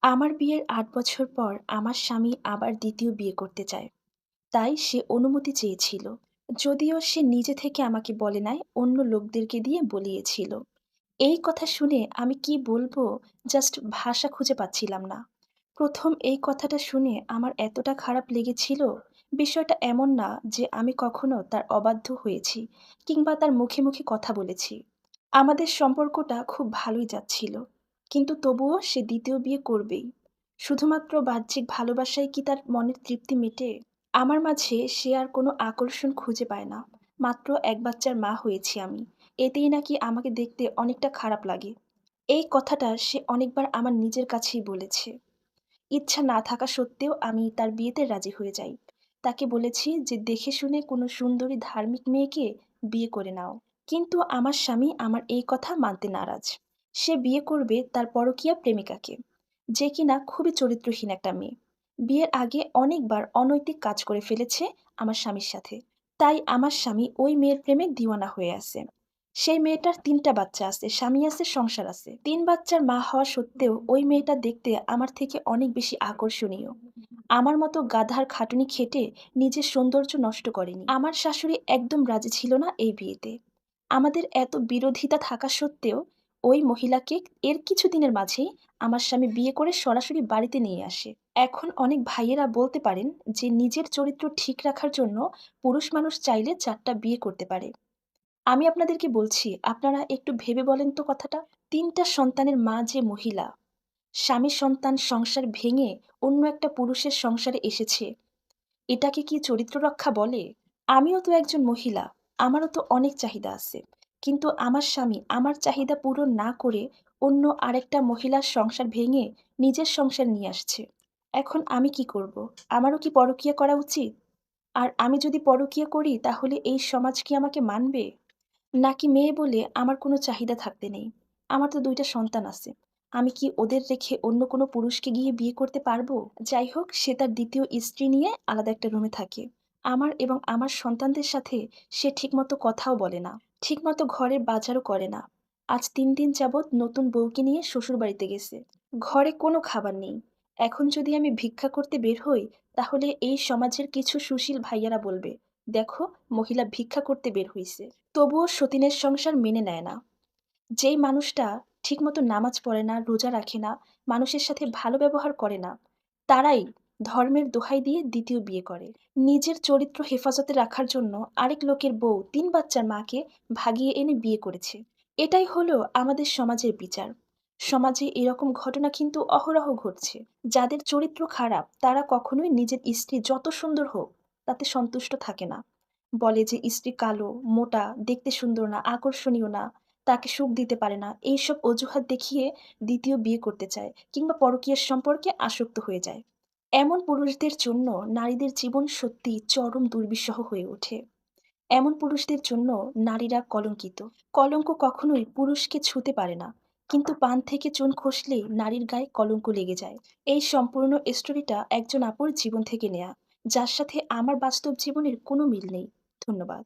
আমার বিয়ের ৮ বছর পর আমার স্বামী আবার দ্বিতীয় বিয়ে করতে চায়। তাই সে অনুমতি চেয়েছিল। যদিও সে নিজে থেকে আমাকে বলে নাই, অন্য লোকদেরকে দিয়ে বলিয়েছিল। এই কথা শুনে আমি কি বলবো, জাস্ট ভাষা খুঁজে পাচ্ছিলাম না। ১ম এই কথাটা শুনে আমার এতটা খারাপ লেগেছিল। বিষয়টা এমন না যে আমি কখনো তার অবাধ্য হয়েছি কিংবা তার মুখে, মুখে কথা বলেছি। আমাদের সম্পর্কটা খুব ভালোই যাচ্ছিল। কিন্তু তবুও সে দ্বিতীয় বিয়ে করবেই। শুধুমাত্র বাহ্যিক ভালোবাসায় কি তার মনের তৃপ্তি মেটে? আমার মাঝে সে আর কোনো আকর্ষণ খুঁজে পায় না। মাত্র এক বাচ্চার মা হয়েছি আমি। এতেই নাকি আমাকে দেখতে অনেকটা খারাপ লাগে। এই কথাটা সে অনেকবার আমার নিজের কাছেই বলেছে। ইচ্ছা না থাকা সত্ত্বেও আমি তার বিয়েতে রাজি হয়ে যাই। তাকে বলেছি যে দেখে শুনে কোনো সুন্দরী ধার্মিক মেয়েকে বিয়ে করে নাও। কিন্তু আমার স্বামী আমার এই কথা মানতে নারাজ। সে বিয়ে করবে তার পরকীয়া প্রেমিকাকে, যে কিনা খুবই চরিত্রহীন একটা মেয়ে। বিয়ের আগে অনেকবার অনৈতিক কাজ করে ফেলেছে আমার স্বামীর সাথে। তাই আমার স্বামী ওই মেয়ের প্রেমে দিওয়ানা হয়ে আছে। সেই মেয়েটার ৩টা বাচ্চা আছে, স্বামী আছে, সংসার আছে। ৩ বাচ্চার মা হওয়া সত্ত্বেও ওই মেয়েটা দেখতে আমার থেকে অনেক বেশি আকর্ষণীয়। আমার মতো গাধার খাটুনি খেটে নিজের সৌন্দর্য নষ্ট করেনি। আমার শাশুড়ি একদম রাজি ছিল না এই বিয়েতে। আমাদের এত বিরোধিতা থাকা সত্ত্বেও ওই মহিলাকে এর কিছুদিনের মাঝেই আমার স্বামী বিয়ে করে সরাসরি বাড়িতে নিয়ে আসে। এখন অনেক ভাইয়েরা বলতে পারেন যে নিজের চরিত্র ঠিক রাখার জন্য পুরুষ মানুষ চাইলে ৪টা বিয়ে করতে পারে। আমি আপনাদেরকে বলছি, আপনারা একটু ভেবে বলেন তো কথাটা। ৩টা সন্তানের মা যে মহিলা, স্বামী সন্তান সংসার ভেঙে অন্য একটা পুরুষের সংসারে এসেছে, এটাকে কি চরিত্র রক্ষা বলে? আমিও তো একজন মহিলা, আমারও তো অনেক চাহিদা আছে। কিন্তু আমার স্বামী আমার চাহিদা পূরণ না করে অন্য আরেকটা মহিলার সংসার ভেঙে নিজের সংসার নিয়ে আসছে। এখন আমি কি করব? আমারও কি পরকীয়া করা উচিত? আর আমি যদি পরকীয়া করি তাহলে এই সমাজ কি আমাকে মানবে? নাকি মেয়ে বলে আমার কোনো চাহিদা থাকতে নেই? আমার তো ২ টা সন্তান আছে। আমি কি ওদের রেখে অন্য কোনো পুরুষকে গিয়ে বিয়ে করতে পারবো? যাই হোক, সে তার ২য় স্ত্রী নিয়ে আলাদা একটা রুমে থাকে। আমার এবং আমার সন্তানদের সাথে সে ঠিকমতো কথাও বলে না। ঠিকমতো ঘরের বাজারও করে না। আজ ৩ দিন যাবৎ নতুন বউকে নিয়ে শ্বশুরবাড়িতে গেছে। ঘরে কোনো খাবার নেই। এখন যদি আমি ভিক্ষা করতে বের হই, তাহলে এই সমাজের কিছু সুশীল ভাইয়ারা বলবে, "দেখো, মহিলা ভিক্ষা করতে বের হইছে।" তবুও সতীনের সংসার মেনে নেয় না। যেই মানুষটা ঠিকমতো নামাজ পড়ে না, রোজা রাখে না, মানুষের সাথে ভালো ব্যবহার করে না, তারাই ধর্মের দোহাই দিয়ে ২য় বিয়ে করে। নিজের চরিত্র হেফাজতে রাখার জন্য আরেক লোকের বউ ৩ বাচ্চার মাকে ভাগিয়ে এনে বিয়ে করেছে। এটাই হলো আমাদের সমাজের বিচার। সমাজে এরকম ঘটনা কিন্তু অহরহ ঘটছে। যাদের চরিত্র খারাপ তারা কখনোই নিজের স্ত্রী যত সুন্দর হোক তাতে সন্তুষ্ট থাকে না। বলে যে স্ত্রী কালো, মোটা, দেখতে সুন্দর না, আকর্ষণীয় না, তাকে সুখ দিতে পারে না। এইসব অজুহাত দেখিয়ে ২য় বিয়ে করতে চায় কিংবা পরকীয়ার সম্পর্কে আসক্ত হয়ে যায়। এমন পুরুষদের জন্য নারীদের জীবন সত্যিই চরম দুর্বিষহ হয়ে ওঠে। এমন পুরুষদের জন্য নারীরা কলঙ্কিত। কলঙ্ক কখনোই পুরুষকে ছুঁতে পারে না। কিন্তু পান থেকে চুন খসলেই নারীর গায়ে কলঙ্ক লেগে যায়। এই সম্পূর্ণ স্টোরিটা একজন আপুর জীবন থেকে নেয়া, যার সাথে আমার বাস্তব জীবনের কোনো মিল নেই। ধন্যবাদ।